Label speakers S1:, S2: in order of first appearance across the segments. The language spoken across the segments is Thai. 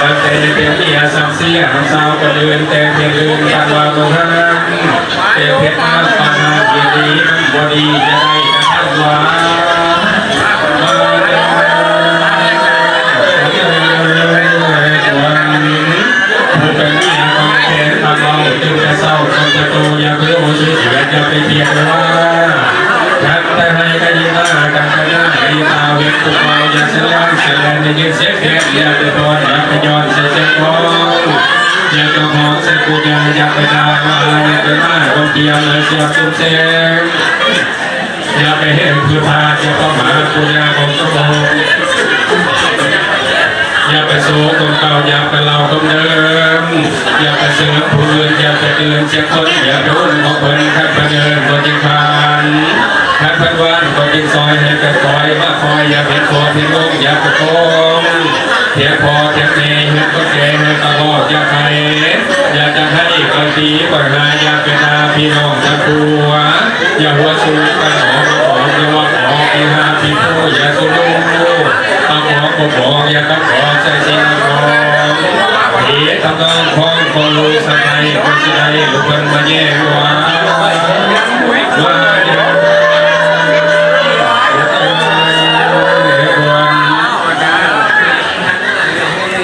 S1: ตั้งใจเพียงที่อาสัมเสียน้ำสาวก็เดินแต่เพียงเดินตามวาโมหังเพียงเพชรน้ำปานาเพียงดีน้ำบดีจะได้กันวาเศร้าคนจะโตอยากเลี้ยวชีวิตจะไปเพียงว่าทักแต่ให้กันยิ่งหน้ากันกันหน้าดีตาเวทกุมารอยากเสลงเสลงในยินเสียงแก่อยากไปพรอยากไปย้อนเสียงกองอยากจะมองเสียงกูอยากไปดาวมาอยากไปมาคนเดียวเลยเสียงตุ้มเสียงอยากไปเห็นคือพาจะเข้ามากูอยากของสมองอย่าไปโซ่คนเก่าอย่าไปเล่าคนเดิมอย่าไปเสือผู้อื่นอย่าไปเตือนเสียคนอย่าโดนของเพิ่นขัดประเดินตัวจริงผ่านขัดพันวันตัวจริงซอยให้กระคอยมาคอยอย่าเป็นคอเพียงลงอย่าไปโกงเพียงพอเพียงเนยให้ก็แก่ให้ตลอดอย่าใครอย่าจะให้กระตีปล่อยมาอย่าเป็นนาพี่น้องทั้งตัวอย่าหัวสูงกระหน่ออย่าว่าขอพี่หาพี่ผู้อย่าสูงตาขอก็บอกอย่าต้องขอใจสิ่งของเหตุทำนองของคนรู้สักไงคนที่ใดลูกคนมาแย่งว่า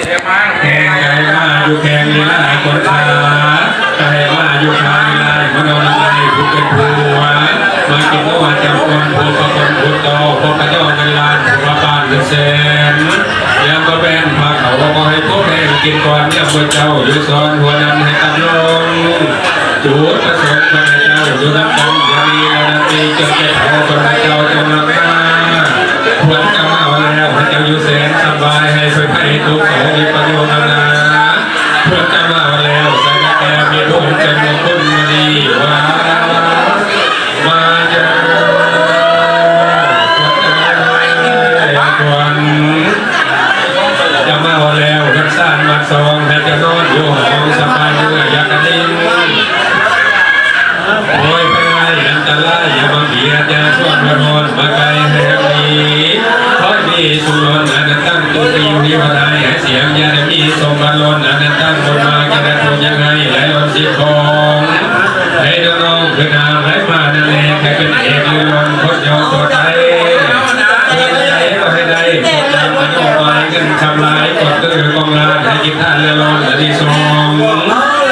S1: จะแข่งไก่มาอยู่แข่งลีลาคนขาไก่มาอยู่ทางลายมโนลายผู้เป็นผู้มากินก็ว่าจำคนผู้ประคนผู้โตผู้กระโดดเงินล้านผู้บ้านเงินแสนยังก็เป็นพาเขาก็ให้พวกแม่กินก่อนเนี่ยพระเจ้าอยู่ซ้อนหัวนั้นให้ตั้งลงจูดประสงค์พระเจ้าอยู่น้ำกันอย่ามีนาทีเจ้าแก่เขาพระเจ้าจงรับมาควรจะมาแล้วพระเจ้าอยู่แสนสบายให้ช่วยให้ทุกข์มีประโยชน์นาควรจะมาแล้วสังแก่มีบุญจะมงคลดีว่ามาจะจะมาแล้วรักษามาซองให้จะนอนอยู่ห้องสบายเมื่อยากระดิ่งโอยไปไล่อันตรายอย่าบังเบียดอย่าชวนมานอนมาไกลให้ดีคอยมีสุนทรอันนั้นตั้งตัวตีอยู่ที่วันใดให้เสียงอย่าได้มีสมบัติล้นอันนั้นตั้งบนมาจะได้ทุนยังไงไหลล้นสิของให้น้องคือนาไหลมานั่นแหละใครเป็นเอกลือล้นคนยอมตัวใจให้ได้กดดันมันออกมาเงินทำลายกดตื้อกองลาให้กินท่าเรือร้อนและดีทรง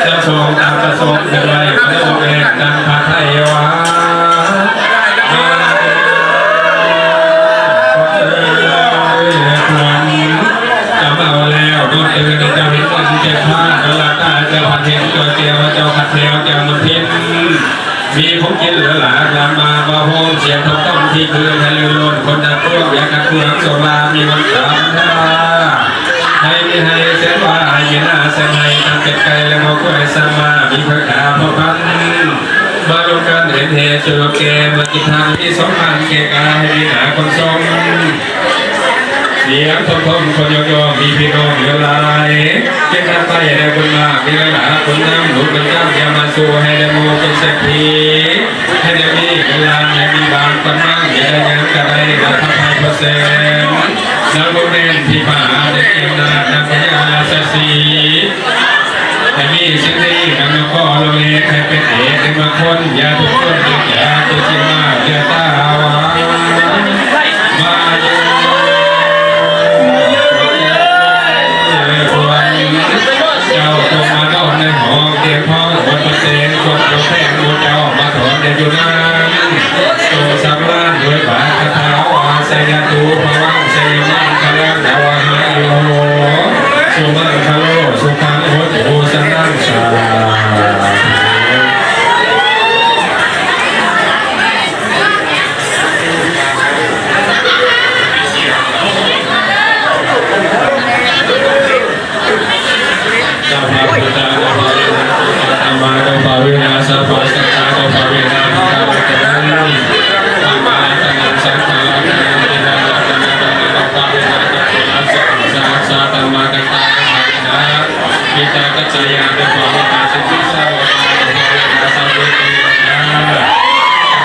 S1: จะทรงตามประสงค์เป็นไรไม่ออกแรงดังพาไทยวะจะมาแล้วก็ตื่นจะเห็นคนเจ็บผ้าละตาจะพันเห็นตัวเจียวเจ้าขัดเทวเจ้ามันพินมีผมกินเหลือหลาลามาบ่โฮมเสียงทบต้นที่คือให้ลืมล้นคนจะพวกอยากกระเพื่อมโซลามีมันสามท่าให้มีให้เสียว่าให้หน้าเสียให้ทำเป็ดไก่แล้วมาคุยสมามีพระขาพระพันมาลงกันเห็นเหตุเจอเกมมากินทางที่สองพันเกกาให้มีหนาคนทรงเสียงทมคนยอมีพี่น้องเยอะลายเก็บน้ำไปได้คนมากมีหลายคนน้ำหนุนเป็นเจ้าอย่ามาสู้ให้ได้โมเป็นเศรษฐีให้ได้มีเวลาให้มีบางคนมั่งอย่าได้ยังกระไรมาทำให้เปอร์เซ็นต์นักบุญเน้นที่ผ่าได้เก็บนานักพยาเสียสีให้มีสิ่งที่กันมาข้อเราเองให้เป็นเอกให้มาคนอย่าทุกคนอย่าตัวจริงมากอย่าตาวามาเจ้าจงมาดอนในห้องเตียงพ่อวันเปอร์เซ็นต์คนโยแพงดูเจ้ามาถอนเดินอยู่นั้นโตสามล้านด้วยบาทคาถาวาใส่ยาตูพวังใส่มังคลังดาวหาโยสุมังคโลสุขังโหตุสังนังสามาโดภาวินาสัพพสังฆาโดภาวินาภาวินาธรรมาตนังสังฆาตนังตินาตนังภาวินาสัพพสังฆาธรรมากันตานะปิตากัจจายาโดภาวินาสิทธิสาวกาโดภาวินาสัพพิตินะ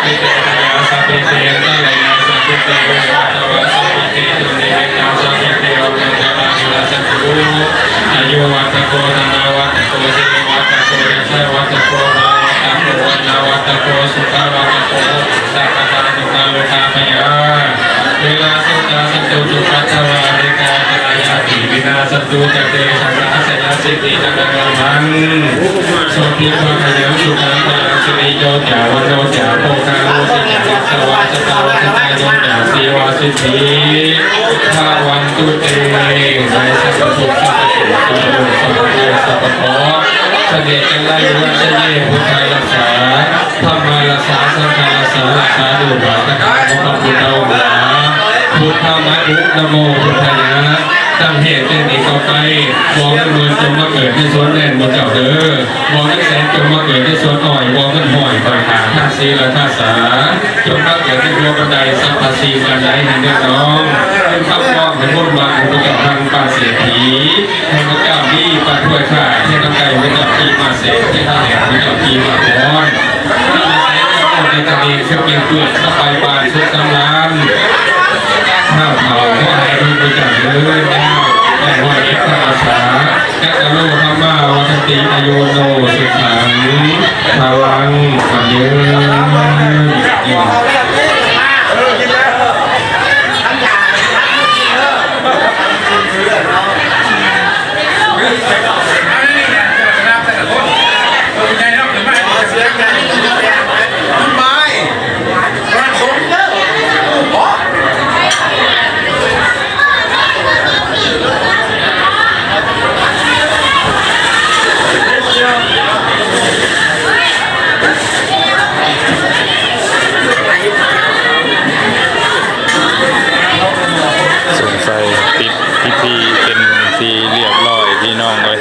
S1: ปิตายาสัพพิเตตะเลยาสัพพิเตโวะตวะสัพพิเตตุเนกาสัพพิเตโอเมตตาสัพพิโ ยุวัตโกธนาวัตโกสิริวัตโกยัชวัตโกภาวัตโกวันนาวัตโกสุขวัตโกสัพพะทานุภาโลกาภยาเวลาสุตาสันตุจุปัตถวาริกาจายาติวินาสันตุจเตสังฆาสยาสิติจักรังพันโสติภาคยังสุขังพลังสิริโยจาวโนจาโภคาโลสิยาสวาสตาวาสตายโยจาสีวาสิทธิภาวันตุเตในสัพพทุกสัพพสุขโลสัพพะสัพพะโตเสด็จกันไล่วัชเยพุทธารักษาธรรมารักษาสังฆารักษารักษาดูบาตะการของพระพุทธองค์พุทธามะอุนโมพุทธายะตั้งเหตุเป็นอีกต่อไปมองเงินจงมาเกิดที่สวนแดนบนเจ้าเด้อมองแสนจงมาเกิดที่สวนอ่อยมองมันห่อยต่อยขาท่าศีละท่าสาจงมาเกิดที่ดวงบันไดสัพพสีบันไดแห่งเดือดน้องให้พักว่างให้มุ่งวางให้กับทางป่าเสียผีให้พระเจ้ามีปัดถ้วยข่ายให้น้ำไก่ไม่จับปีมาเสกให้ท่าแหลมไม่จับปีมาร้อนที่มาแสงก็ในตะเกียงเชื่อเกียงเปลือกสบายบานสุขสำราญข้าวเผาว่าให้รู้ไปจากเนื้อแล้วแต่ว่าเอกราชาแกะโลธรรมาวัตติอโยโนสุขังพลังปัญญา
S2: ส่งไฟติดพิธีเป็นที่เรียบร้อยพี่น้องเลย